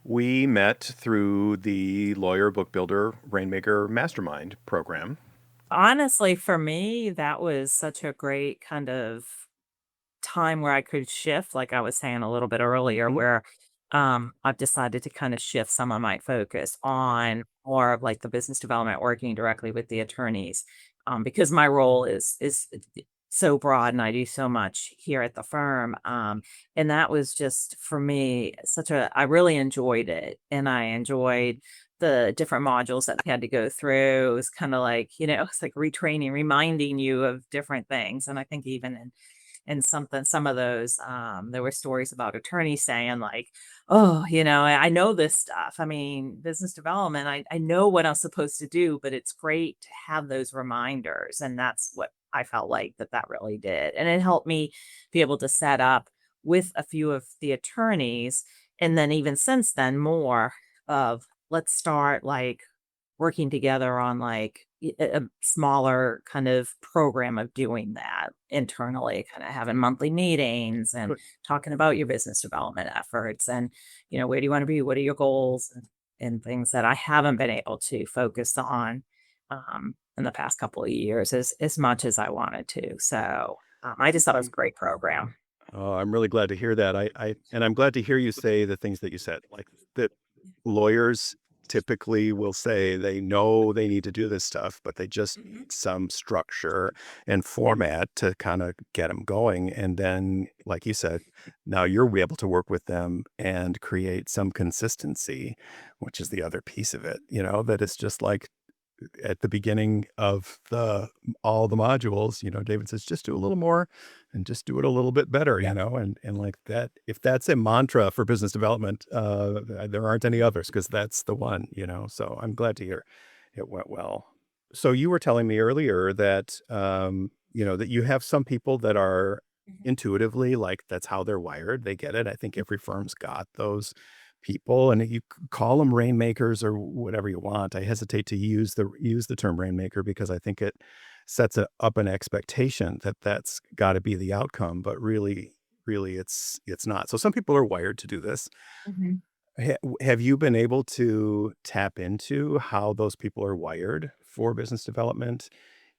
We met through the Lawyer Book Builder Rainmaker Mastermind program. Honestly, for me, that was such a great kind of time where I could shift, like I was saying a little bit earlier, Mhm. where I've decided to kind of shift some of my focus on more of like the business development, working directly with the attorneys, because my role is so broad and I do so much here at the firm. And that was just for me such a I really enjoyed it, and I enjoyed the different modules that I had to go through. It was kind of like, it's like retraining, reminding you of different things. And I think even in some of those, there were stories about attorneys saying like, oh, I know this stuff. I mean, business development, I know what I'm supposed to do, but it's great to have those reminders. And that's what I felt like that really did. And it helped me be able to set up with a few of the attorneys. And then even since then, more of let's start like working together on like a smaller kind of program of doing that internally, kind of having monthly meetings and Good. talking about your business development efforts and, where do you want to be? What are your goals? And things that I haven't been able to focus on in the past couple of years as much as I wanted to. So I just thought it was a great program. Oh, I'm really glad to hear that. And I'm glad to hear you say the things that you said, like that lawyers typically will say they know they need to do this stuff, but they just Mhm. need some structure and Yeah. format to kind of get them going. And then, like you said, now you're able to work with them and create some consistency, which is the other piece of it, that it's just like at the beginning of the all the modules, David says, "Just do a little more and just do it a little bit better," and like that if that's a mantra for business development, there aren't any others because that's the one. So I'm glad to hear it went well. So you were telling me earlier that, that you have some people that are Mhm. intuitively, like, that's how they're wired, they get it. I think every firm's got those people, and you call them rainmakers or whatever you want. I hesitate to use the term rainmaker because I think it sets up an expectation that that's gotta be the outcome, but really it's not. So some people are wired to do this. Mhm. Have you been able to tap into how those people are wired for business development,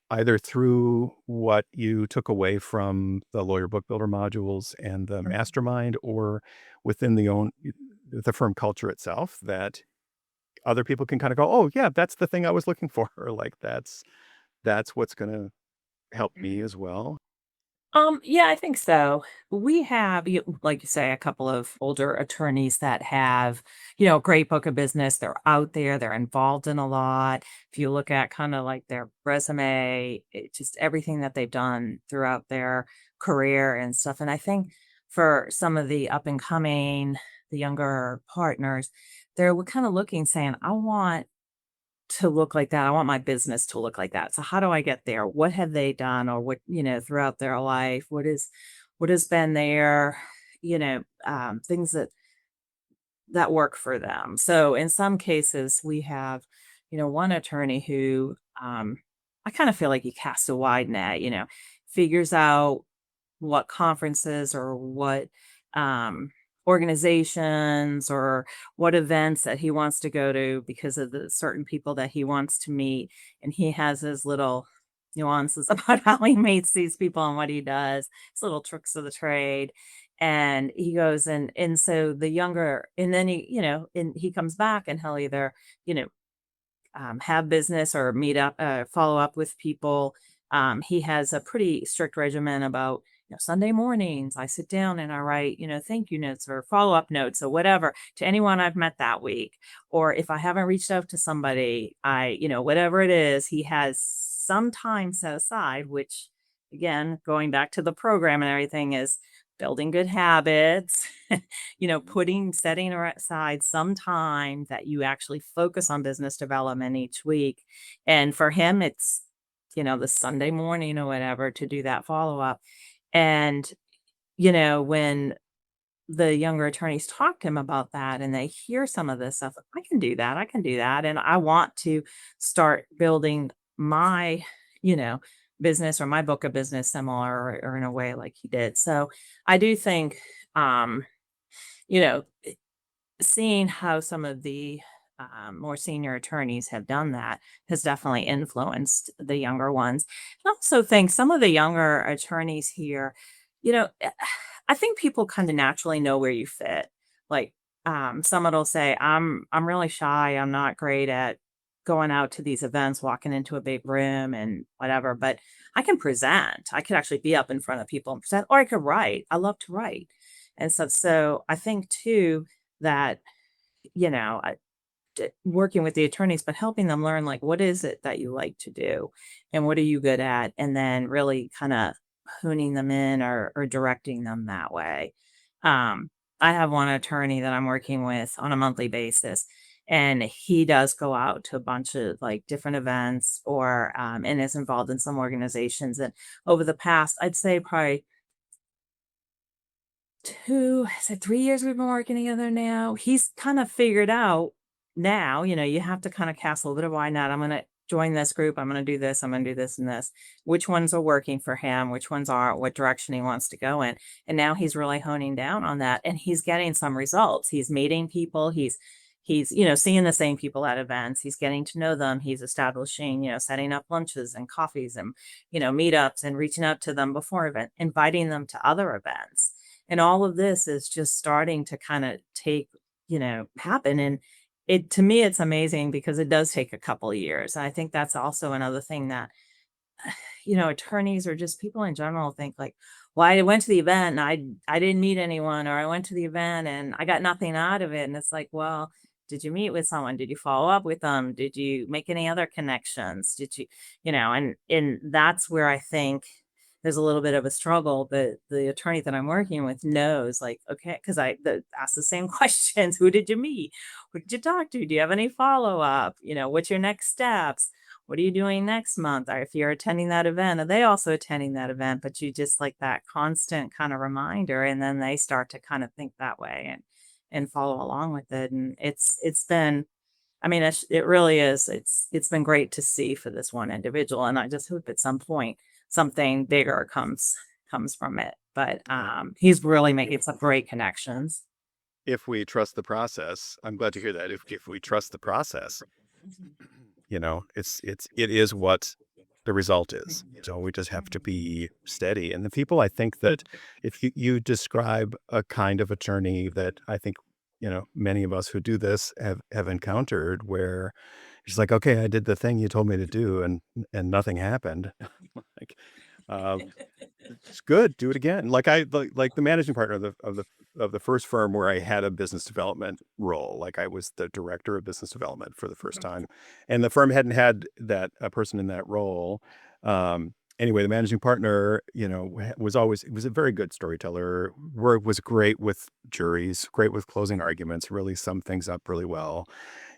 either through what you took away from the Lawyer Book Builder modules and the mastermind, or within the firm culture itself, that other people can kinda go, "Oh, yeah, that's the thing I was looking for," or like, "That's what's gonna help me Mhm. as well." Yeah, I think so. We have, like you say, a couple of older attorneys that have, great book of business. They're out there, they're involved in a lot. If you look at kind of like their resume, just everything that they've done throughout their career and stuff. And I think for some of the up and coming, the younger partners, they're kind of looking, saying, I want to look like that. I want my business to look like that. So how do I get there? What have they done or what, throughout their life? What has been their, things that work for them. So in some cases we have, one attorney who I kind of feel like he casts a wide net, figures out what conferences or what um, organizations or what events that he wants to go to because of the certain people that he wants to meet. And he has his little nuances about how he meets these people and what he does, his little tricks of the trade. And he goes and so the younger and then and he comes back and he'll either, you know, have business or meet up, follow up with people. He has a pretty strict regimen about, Sunday mornings, I sit down and I write, thank you notes or follow up notes or whatever to anyone I've met that week. Or if I haven't reached out to somebody, whatever it is, he has some time set aside, which again, going back to the program and everything is building good habits, setting aside some time that you actually focus on business development each week. And for him, it's, the Sunday morning or whatever to do that follow up. And, when the younger attorneys talk to him about that and they hear some of this stuff, I can do that. I can do that. And I want to start building my, you know, business or my book of business similar or in a way like he did. So I do think, um, you know, seeing how some of the more senior attorneys have done that has definitely influenced the younger ones. I also think some of the younger attorneys here, you know, I think people kind of naturally know where you fit. Like, someone will say, I'm really shy. I'm not great at going out to these events, walking into a big room and whatever, but I can present. I could actually be up in front of people and present, or I could write. I love to write. And so I think too that, you know, working with the attorneys, but helping them learn, like, what is it that you like to do and what are you good at? And then really kind of honing them in or directing them that way. Um, I have one attorney that I'm working with on a monthly basis, and he does go out to a bunch of like different events or and is involved in some organizations. And over the past, I'd say probably 2 is it 3 years we've been working together now? He's kind of figured out now, you have to kind of cast a little bit of wide net. I'm gonna join this group, I'm gonna do this, I'm gonna do this and this. Which ones are working for him, which ones aren't, what direction he wants to go in. And now he's really honing down on that and he's getting some results. He's meeting people, he's seeing the same people at events, he's getting to know them, he's establishing, setting up lunches and coffees and, meetups and reaching out to them before event, inviting them to other events, and all of this is just starting to kind of happen. And it to me, it's amazing because it does take a couple of years. And I think that's also another thing that, attorneys or just people in general think like, well, I went to the event and I didn't meet anyone, or I went to the event and I got nothing out of it. And it's like, well, did you meet with someone? Did you follow up with them? Did you make any other connections? Did and that's where I think there's a little bit of a struggle. The attorney that I'm working with knows, like, okay, because ask the same questions. Who did you meet? Who did you talk to? Do you have any follow up? What's your next steps? What are you doing next month? Or if you're attending that event, are they also attending that event? But you just like that constant kind of reminder, and then they start to kind of think that way and follow along with it. And it's been, I mean, it really is. It's been great to see for this one individual, and I just hope at some point something bigger comes from it. But he's really making some great connections. If we trust the process, I'm glad to hear that. If we trust the process, it is what the result is. So we just have to be steady. And the people, I think that if you describe a kind of attorney that I think, many of us who do this have encountered, where it's like, okay, I did the thing you told me to do and nothing happened. Like, uh, it's good. Do it again. Like the managing partner of the first firm where I had a business development role. Like I was the director of business development for the first time, and the firm hadn't had that a person in that role. Anyway, the managing partner, was a very good storyteller. Was great with juries, great with closing arguments. Really summed things up really well.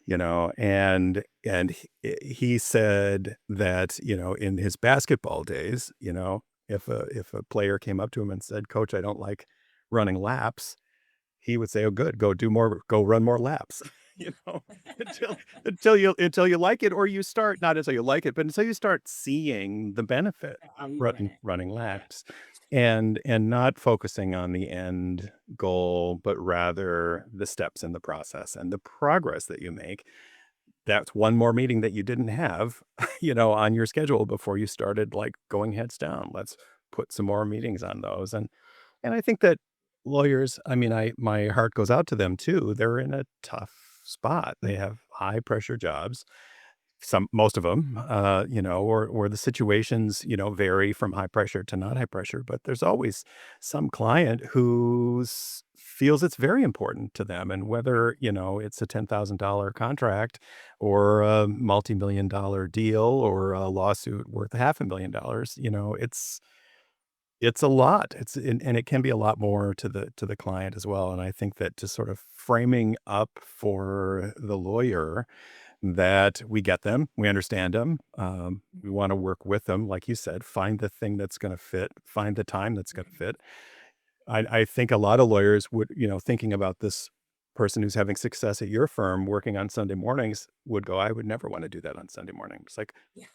And he said that, in his basketball days, if a player came up to him and said, "Coach, I don't like running laps," he would say, "Oh, good, go run more laps." You know, until until you like it, or you start not until you like it, but until you start seeing the benefit running laps, and not focusing on the end goal, but rather the steps in the process and the progress that you make. That's one more meeting that you didn't have, on your schedule before you started, like, going heads down. Let's put some more meetings on those, and I think that lawyers, I mean, my heart goes out to them too. They're in a tough spot. They have high pressure jobs, most of them, or the situations, vary from high pressure to not high pressure, but there's always some client who feels it's very important to them, and whether, it's a $10,000 contract or a multi-million dollar deal or a lawsuit worth $500,000, it's a lot. And it can be a lot more to the client as well. And I think that just sort of framing up for the lawyer that we get them, we understand them, we wanna work with them, like you said, find the thing that's gonna fit, find the time that's gonna fit. I think a lot of lawyers would, thinking about this person who's having success at your firm working on Sunday mornings would go, "I would never wanna do that on Sunday morning." It's like, Yeah.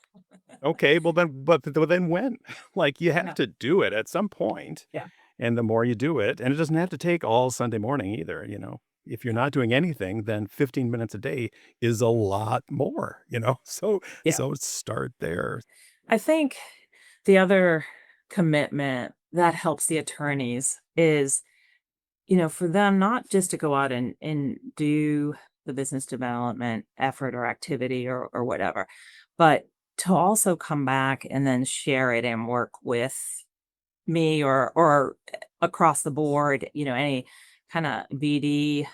"Okay, well then when?" Like, you have Yeah. to do it at some point, Yeah. and the more you do it, and it doesn't have to take all Sunday morning either, if you're not doing anything, then 15 minutes a day is a lot more, you know? Yeah. So start there. I think the other commitment that helps the attorneys is, for them not just to go out and do the business development effort or activity or whatever, but to also come back and then share it and work with me or across the board, any kind of BD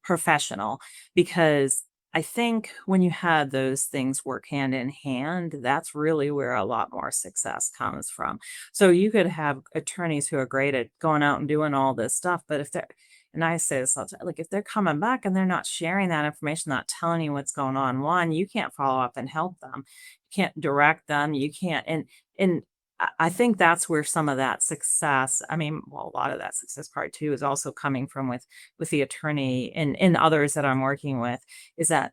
professional, because I think when you have those things work hand in hand, that's really where a lot more success comes from. So you could have attorneys who are great at going out and doing all this stuff, but if they're, and I say this all the time, like if they're coming back and they're not sharing that information, not telling you what's going on, one, you can't follow up and help them. You can't direct them. You can't, and I think that's where some of that success, I mean, well, a lot of that success part too is also coming from with the attorney and others that I'm working with, is that,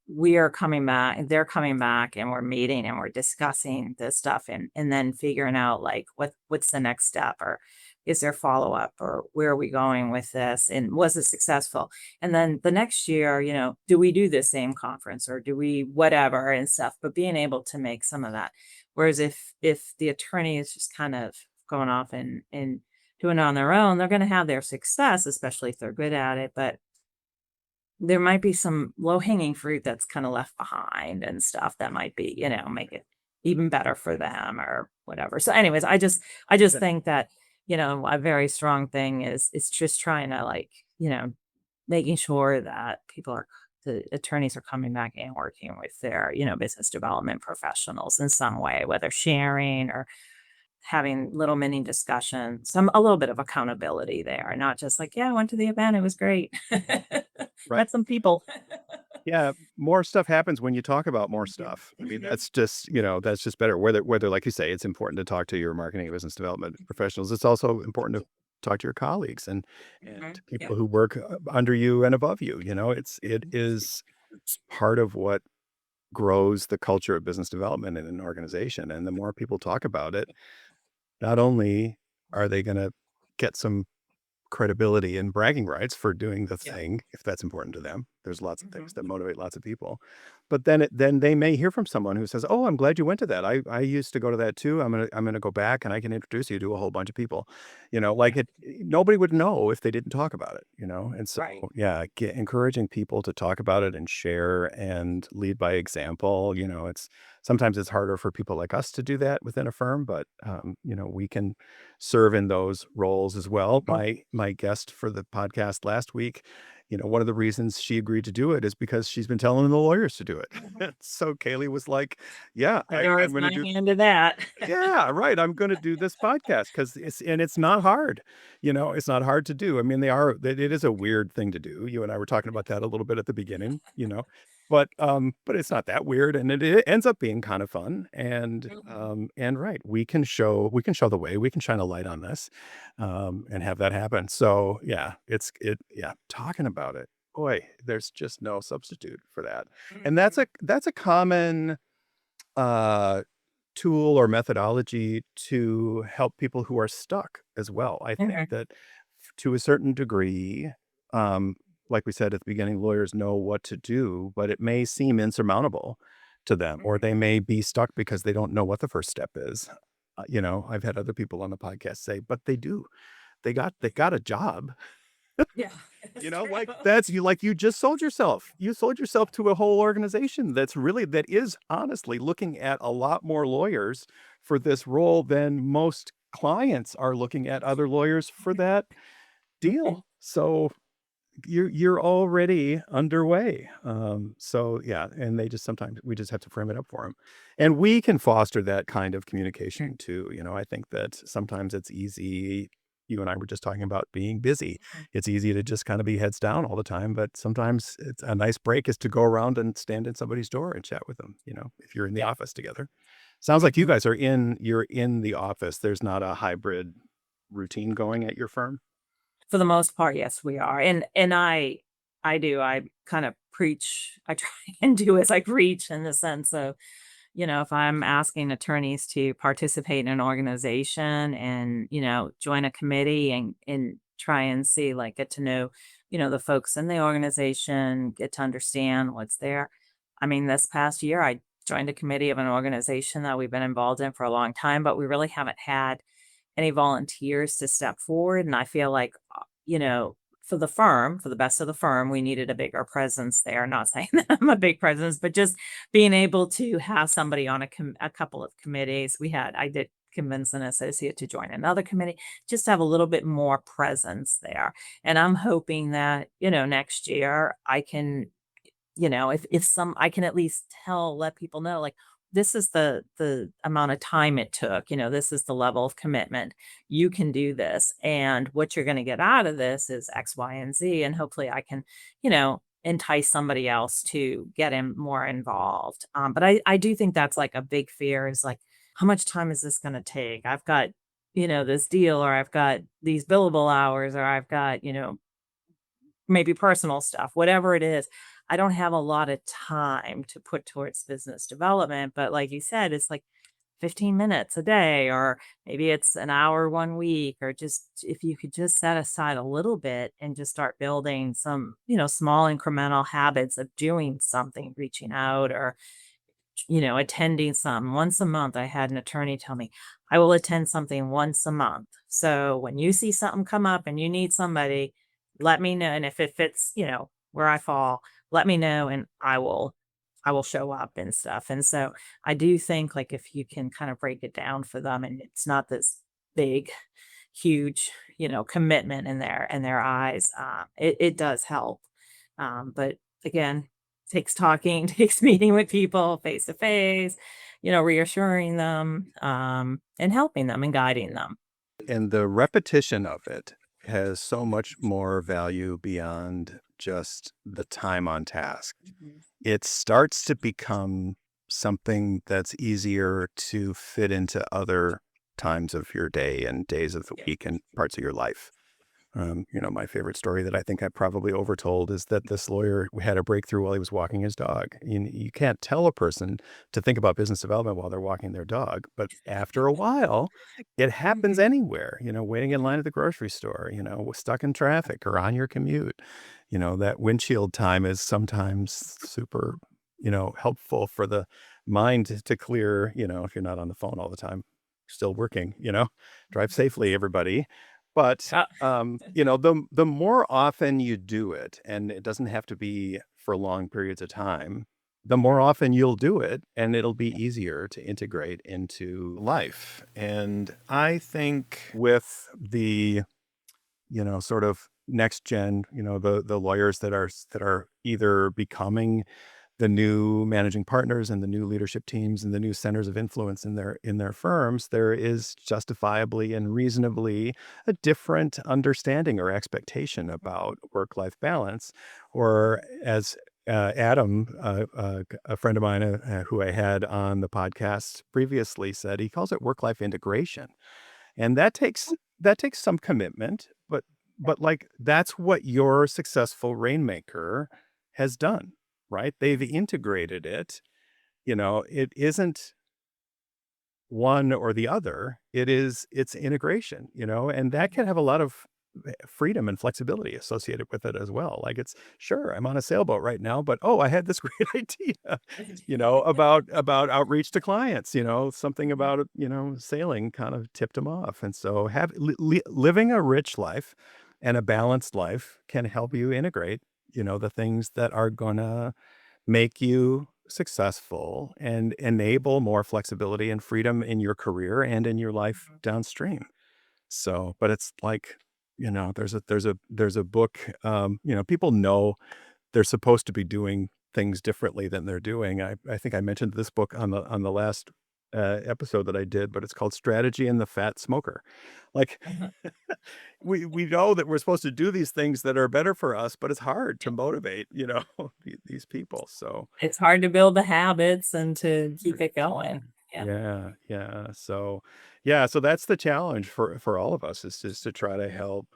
we are coming back and they're coming back and we're meeting and we're discussing this stuff and then figuring out like what's the next step, or is there follow-up, or where are we going with this, and was it successful? And then the next year, do we do the same conference or do we whatever and stuff, but being able to make some of that. Whereas if the attorney is just kind of going off and doing it on their own, they're gonna have their success, especially if they're good at it, but there might be some low-hanging fruit that's kinda left behind and stuff that might be, make it even better for them or whatever. So anyways, I just think that, a very strong thing is just trying to, like, making sure that the attorneys are coming back and working with their, business development professionals in some way, whether sharing or having little mini discussions, a little bit of accountability there, not just like, yeah, I went to the event, it was great. Right. Met some people. Yeah, more stuff happens when you talk about more Mhm, stuff. I mean, mhm, that's just, that's just better. Whether like you say, it's important to talk to your marketing and business development professionals. It's also important to talk to your colleagues and mhm, people yep, who work under you and above you. It mhm, is part of what grows the culture of business development in an organization. And the more people talk about it, not only are they going to get some credibility and bragging rights for doing the yeah, thing, if that's important to them. There's lots of things mhm, that motivate lots of people. But then they may hear from someone who says, "Oh, I'm glad you went to that. I used to go to that too. I'm gonna go back and I can introduce you to a whole bunch of people." Like yeah, it nobody would know if they didn't talk about it. And so right, yeah, encouraging people to talk about it and share and lead by example. It's sometimes it's harder for people like us to do that within a firm, but we can serve in those roles as well. mhm, My guest for the podcast last week, one of the reasons she agreed to do it is because she's been telling the lawyers to do mhm. it. So Kaylee was like, "Yeah, There I'm was going to my do." hand to that. Yeah, right. I'm going to do this podcast because it's not hard. It's not hard to do. I mean, it is a weird thing to do. You and I were talking about that a little bit at the beginning. But it's not that weird, and it ends up being kind of fun. Mhm, And right, we can show the way. We can shine a light on this, and have that happen. So yeah, talking about it. Boy, there's just no substitute for that. And that's mhm, a common uh tool or methodology to help people who are stuck as well. I think mhm, that to a certain degree, um, like we said at the beginning, lawyers know what to do, but it may seem insurmountable to them, or mhm. they may be stuck because they don't know what the first step is. I've had other people on the podcast say, but they do. They got a job. Yeah, it's true. Like that's you like you just sold yourself. You sold yourself to a whole organization that is honestly looking at a lot more lawyers for this role than most clients are looking at other lawyers for that Mhm, deal. So you're already underway. So yeah, and they just sometimes we just have to frame it up for them. And we can foster that kind of communication too. I think that sometimes it's easy. You and I were just talking about being busy. mhm. It's easy to just kind of be heads down all the time, but sometimes it's a nice break is to go around and stand in somebody's door and chat with them, if you're in the Yeah, office together. Sounds like you mhm. guys you're in the office. There's not a hybrid routine going at your firm. For the most part, yes, we are, and I kind of preach, I try and do as I preach in the sense of, if I'm asking attorneys to participate in an organization and, join a committee and try and see, like, get to know the folks in the organization get to understand what's there. I mean, this past year, I joined a committee of an organization that we've been involved in for a long time, but we really haven't had any volunteers to step forward. And I feel like, for the firm, for the best of the firm, we needed a bigger presence there. Not saying that I'm a big presence, but just being able to have somebody on a couple of committees. I did convince an associate to join another committee, just to have a little bit more presence there. And I'm hoping that, next year I can, if some I can at least let people know, like, this is the amount of time it took, this is the level of commitment. You can do this, and what you're gonna get out of this is X, Y, and Z, and hopefully I can, entice somebody else to get in more involved. But I do think that's, like, a big fear is, like, how much time is this gonna take? I've got, this deal, or I've got these billable hours, or I've got, maybe personal stuff, whatever it is. I don't have a lot of time to put towards business development, but like you said, it's like 15 minutes a day, or maybe it's an hour one week, or just if you could just set aside a little bit and just start building some, small incremental habits of doing something, reaching out, or attending some once a month. I had an attorney tell me, I will attend something once a month. So when you see something come up and you need somebody, let me know. And if it fits, where I fall, let me know and I will show up and stuff. And so I do think, like, if you can kind of break it down for them and it's not this big, huge, commitment in their eyes, it does help. But again, takes talking, takes meeting with people face to face, reassuring them, and helping them and guiding them. And the repetition of it has so much more value beyond just the time on task. Mhm. It starts to become something that's easier to fit into other times of your day and days of the Yeah. week and parts of your life. My favorite story that I think I probably overtold is that this lawyer had a breakthrough while he was walking his dog. You can't tell a person to think about business development while they're walking their dog, but after a while, it happens Mhm. anywhere, waiting in line at the grocery store, stuck in traffic or on your commute. That windshield time is sometimes super, helpful for the mind to clear, if you're not on the phone all the time, still working, drive safely, everybody. But Uh, the more often you do it, and it doesn't have to be for long periods of time, the more often you'll do it, and it'll be easier to integrate into life. And I think with the, sort of next gen, the lawyers that are either becoming the new managing partners and the new leadership teams and the new centers of influence in their firms, there is justifiably and reasonably a different understanding or expectation about work-life balance. Or as Adam, a friend of mine who I had on the podcast previously said, he calls it work-life integration, and that takes some commitment, but like that's what your successful rainmaker has done, right? They've integrated it. It isn't one or the other. It's integration, and that can have a lot of freedom and flexibility associated with it as well. Like it's sure, I'm on a sailboat right now, but oh, I had this great idea, about outreach to clients, something about, sailing kind of tipped them off. And so living a rich life and a balanced life can help you integrate, the things that are gonna make you successful and enable more flexibility and freedom in your career and in your life downstream. So, but it's like, there's a book, people know they're supposed to be doing things differently than they're doing. I think I mentioned this book on the last episode that I did, but it's called Strategy and the Fat Smoker. Like we know that we're supposed to do these things that are better for us, but it's hard to motivate, these people. So it's hard to build the habits and to keep it going. Yeah. yeah, yeah. So yeah, so that's the challenge for all of us is just to try to help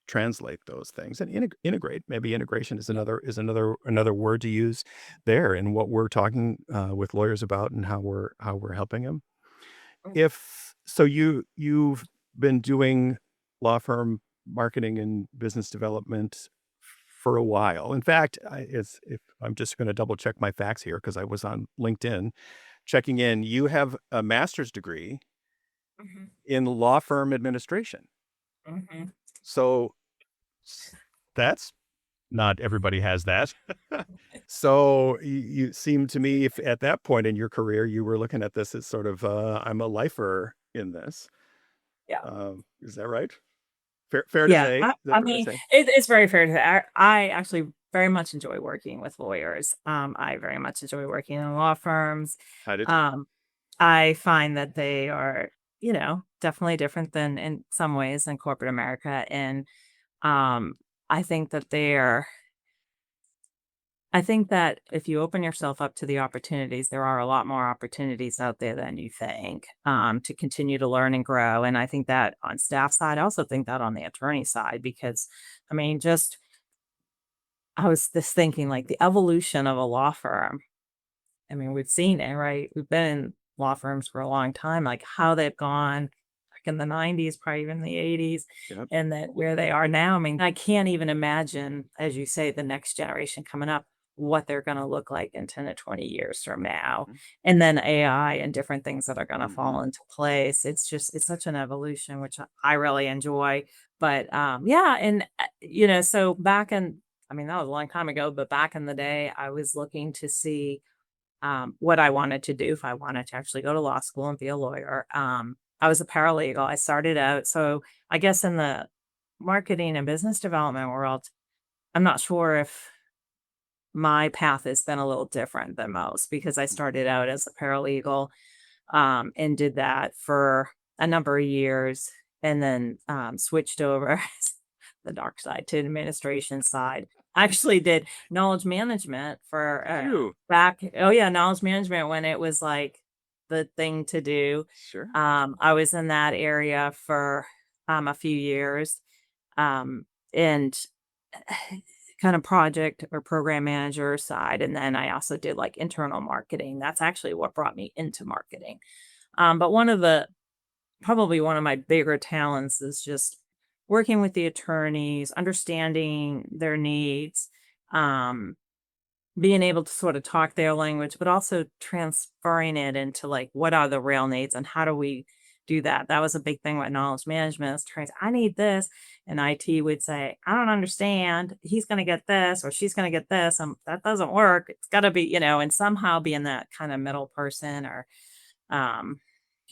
translate those things and integrate. Maybe integration is another word to use there in what we're talking with lawyers about and how we're helping them. If so, you've been doing law firm marketing and business development for a while. In fact, if I'm just going to double check my facts here because I was on LinkedIn checking in. You have a master's degree Mhm, in law firm administration. mhm. So that's not everybody has that. So you seem to me, if at that point in your career you were looking at this as sort of, I'm a lifer in this. Yeah. Is that right? Fair to Yeah, say? Is that I fair to mean, say? it's very fair to I actually very much enjoy working with lawyers. I very much enjoy working in law firms. I did too. Um, I find that they are, definitely different than in some ways in corporate America, and, um, I think that they're I think that if you open yourself up to the opportunities, there are a lot more opportunities out there than you think, to continue to learn and grow. And I think that on staff side, I also think that on the attorney side, because I mean, just I was just thinking like the evolution of a law firm. I mean, we've seen it, right? We've been in law firms for a long time, like how they've gone back in the 90s, probably even the 80s, Yep. and then where they are now. I mean, I can't even imagine, as you say, the next generation coming up, what they're going to look like in 10 to 20 years from now. Mhm. And then AI and different things that are going to Mhm. fall into place. It's such an evolution, which I really enjoy. But yeah. And, so I mean, that was a long time ago, but back in the day, I was looking to see what I wanted to do if I wanted to actually go to law school and be a lawyer. I was a paralegal. I started out, so I guess in the marketing and business development world, I'm not sure if my path has been a little different than most because I Mhm. started out as a paralegal and did that for a number of years and then switched over the dark side to administration side. I actually did knowledge management for Did you? knowledge management when it was like the thing to do. Sure. I was in that area for a few years and kind of project or program manager side. And then I also did like internal marketing. That's actually what brought me into marketing. But probably one of my bigger talents is just working with the attorneys, understanding their needs, um, being able to sort of talk their language, but also transferring it into like what are the real needs and how do we do that? That was a big thing with knowledge management is trying to, I need this. And IT would say, I don't understand. He's going to get this or she's going to get this. That doesn't work. It's got to be, and somehow being that kind of middle person or um,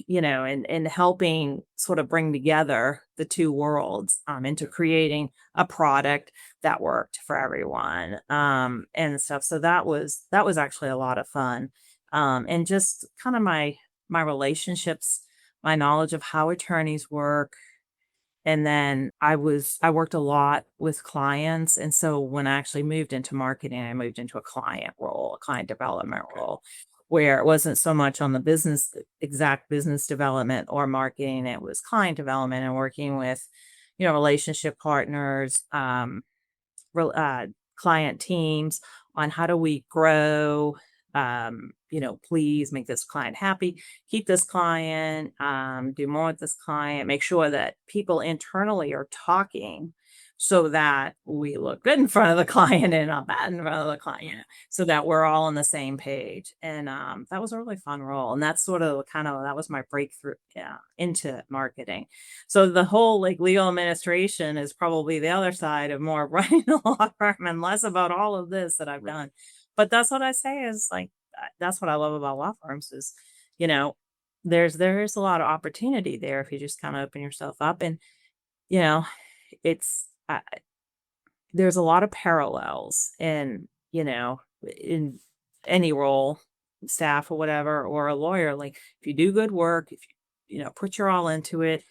and helping sort of bring together the two worlds into Yeah. creating a product that worked for everyone and stuff. So that was actually a lot of fun, and just kind of my relationships, my knowledge of how attorneys work, and then I worked a lot with clients, and so when I actually moved into marketing, I moved into a client role, a client development Okay. role, where it wasn't so much on the exact business development or marketing, it was client development and working with, relationship partners, rel client teams on how do we grow, please make this client happy, keep this client, do more with this client, make sure that people internally are talking so that we look good in front of the client and not bad in front of the client so that we're all on the same page. And that was a really fun role. And that's sort of that was my breakthrough, yeah, into marketing. So the whole like legal administration is probably the other side of more running a law firm and less about all of this that I've Right. done. But that's what I say is like that's what I love about law firms is, you know, there's a lot of opportunity there if you just kind of open yourself up and you know, it's there's a lot of parallels in any role, staff or whatever, or a lawyer. Like if you do good work, if put your all into it,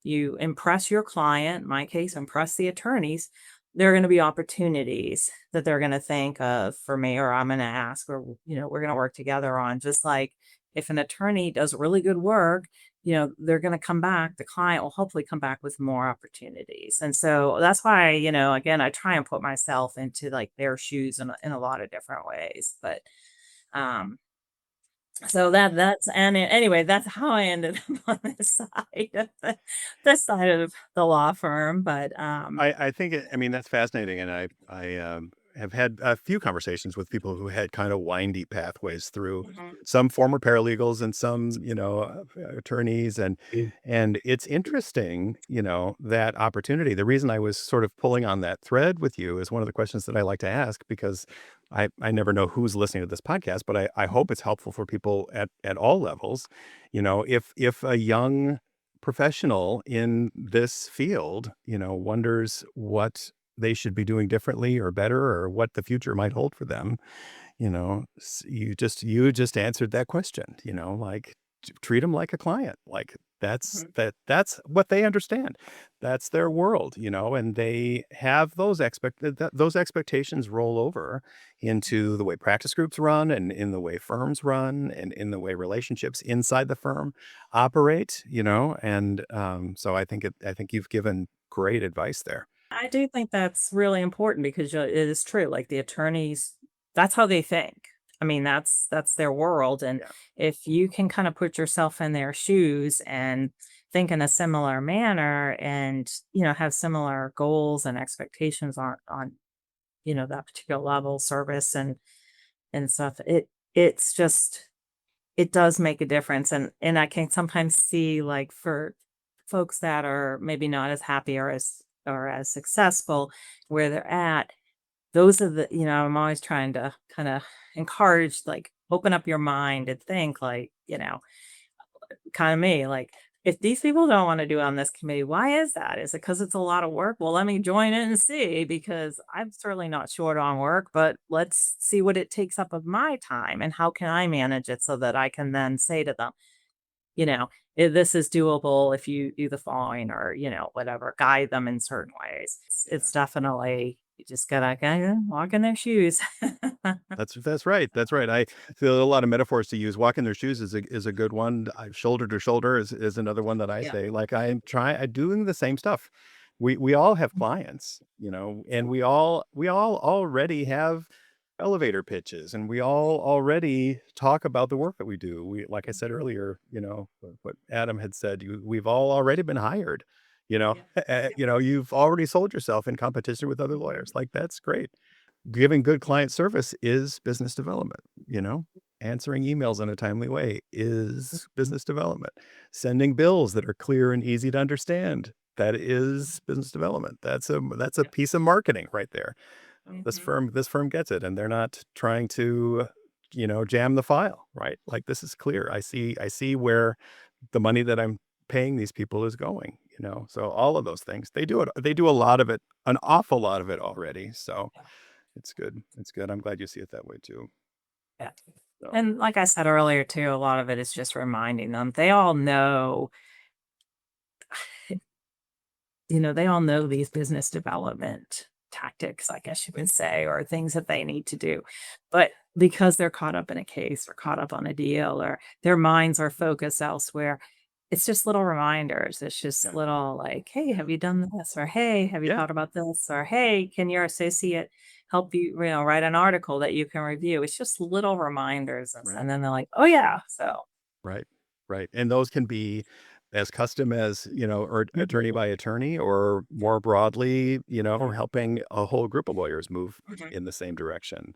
you impress your client, in my case, impress the attorneys, there are going to be opportunities that they're going to think of for me, or I'm going to ask, or, we're going to work together on. Just like if an attorney does really good work, they're going to come back. The client will hopefully come back with more opportunities. And so that's why, again, I try and put myself into like their shoes in a lot of different ways. But um, So that's anyway, that's how I ended up on this side of this side of the law firm, but, I think I mean, that's fascinating, and I have had a few conversations with people who had kind of windy pathways through mhm, some former paralegals and some, attorneys, and it's interesting, that opportunity. The reason I was sort of pulling on that thread with you is one of the questions that I like to ask because I never know who's listening to this podcast, but I hope it's helpful for people at all levels. If a young professional in this field, wonders what they should be doing differently or better or what the future might hold for them, you just answered that question, like treat them like a client. Like mhm, that's what they understand. That's their world, and they have those expectations roll over into the way practice groups run and in the way firms run and in the way relationships inside the firm operate, and so I think you've given great advice there. I do think that's really important because, it is true, like, the attorneys, that's how they think. I mean, that's their world, and Yeah. if you can kinda put yourself in their shoes and think in a similar manner and, have similar goals and expectations on, that particular level, service and stuff, it's just it does make a difference, and I can sometimes see, like, for folks that are maybe not as happy or as successful where they're at, those are I'm always trying to kinda encourage, like, open up your mind and think, like, kinda me, like, if these people don't wanna do on this committee, why is that? Is it because it's a lot of work? Well, let me join in and see because I'm certainly not short on work, but let's see what it takes up of my time and how can I manage it so that I can then say to them, you know, this is doable if you do the following or, whatever, guide them in certain ways. It's definitely, you just gotta kinda walk in their shoes. That's right, that's right. I feel a lot of metaphors to use. Walk in their shoes is a good one. Shoulder to shoulder is another one that I Yeah. say. Like I'm doing the same stuff. We all have clients, and we all already have elevator pitches, and we all already talk about the work that we do. We, like I said earlier, what Adam had said. We've all already been hired. Yeah. You've already sold yourself in competition with other lawyers. Like that's great. Giving good client service is business development, Answering emails in a timely way is business development. Sending bills that are clear and easy to understand, that is business development. That's a Yeah. piece of marketing right there. This Mhm. firm this firm gets it, and they're not trying to, jam the file, right? Like, this is clear. I see where the money that I'm paying these people is going, So all of those things, they do a lot of it, an awful lot of it already, so Yeah. it's good. It's good. I'm glad you see it that way too. Yeah. So, And like I said earlier too, a lot of it is just reminding them. They all know, they all know these business development tactics, I guess you would say, or things that they need to do. But because they're caught up in a case or caught up on a deal or their minds are focused elsewhere, it's just little reminders. It's just yeah. little like, hey, have you done this? Or hey, have you Yeah. thought about this? Or hey, can your associate help you, write an article that you can review? It's just little reminders. Right. And then they're like, oh yeah. So Right. Right. And those can be as custom as, or attorney by attorney, or more broadly, helping a whole group of lawyers move mhm. in the same direction.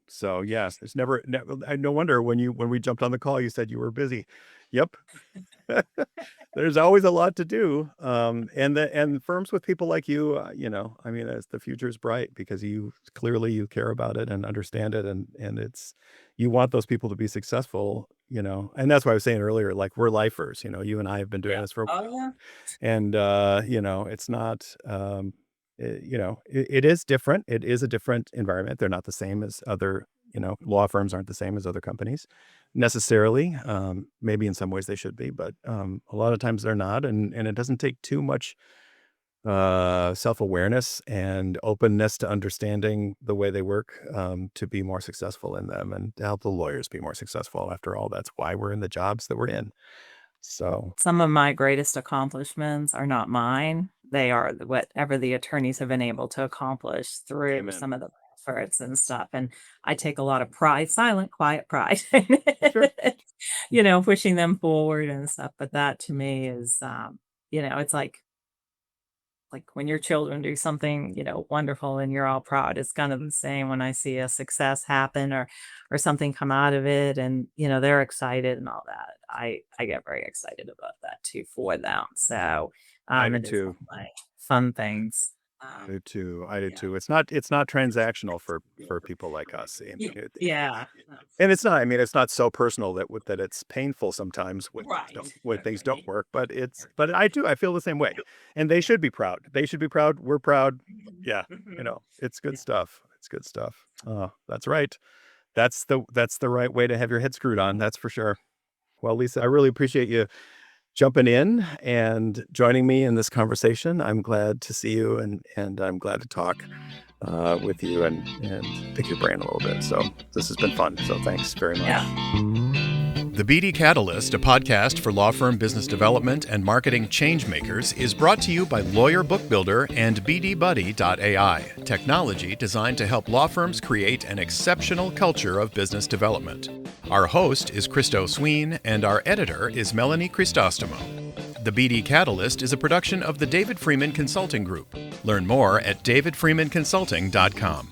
So yes, there's no wonder when we jumped on the call, you said you were busy. Yep. There's always a lot to do, and firms with people like you, I mean, as the future's bright because you care about it and understand it, and it's you want those people to be successful, and that's why I was saying earlier, like we're lifers, you and I have been doing Yeah. this for a Oh while, yeah. and it's not, it is different. It is a different environment. They're not the same as other, law firms aren't the same as other companies necessarily. Maybe in some ways they should be, but a lot of times they're not. And it doesn't take too much self-awareness and openness to understanding the way they work to be more successful in them and to help the lawyers be more successful. After all, that's why we're in the jobs that we're in. So, Some of my greatest accomplishments are not mine. They are whatever the attorneys have been able to accomplish through amen. some of the efforts and stuff. And I take a lot of pride, silent, quiet pride, Sure. pushing them forward and stuff. But that to me is, it's like when your children do something, wonderful and you're all proud. It's kind of the same when I see a success happen or something come out of it and they're excited and all that. I get very excited about that too for them. So I do it is one too. of my fun things. I do too. I do Yeah. too. It's not transactional for people like us. I mean, Yeah. and it's not. I mean, it's not so personal that it's painful sometimes Right. when things don't Right. work. But I do. I feel the same way, and they should be proud. They should be proud. We're proud. Yeah, Mhm. it's good Yeah. stuff. It's good stuff. Oh, that's right. That's the right way to have your head screwed on. That's for sure. Well, Lisa, I really appreciate you jumping in and joining me in this conversation. I'm glad to see you, and I'm glad to talk with you and pick your brain a little bit. So this has been fun. So thanks very much. Yeah. The BD Catalyst, a podcast for law firm business development and marketing changemakers, is brought to you by Lawyer Book Builder and BDBuddy.ai, technology designed to help law firms create an exceptional culture of business development. Our host is Kristo Sween, and our editor is Melanie Cristostomo. The BD Catalyst is a production of the David Freeman Consulting Group. Learn more at davidfreemanconsulting.com.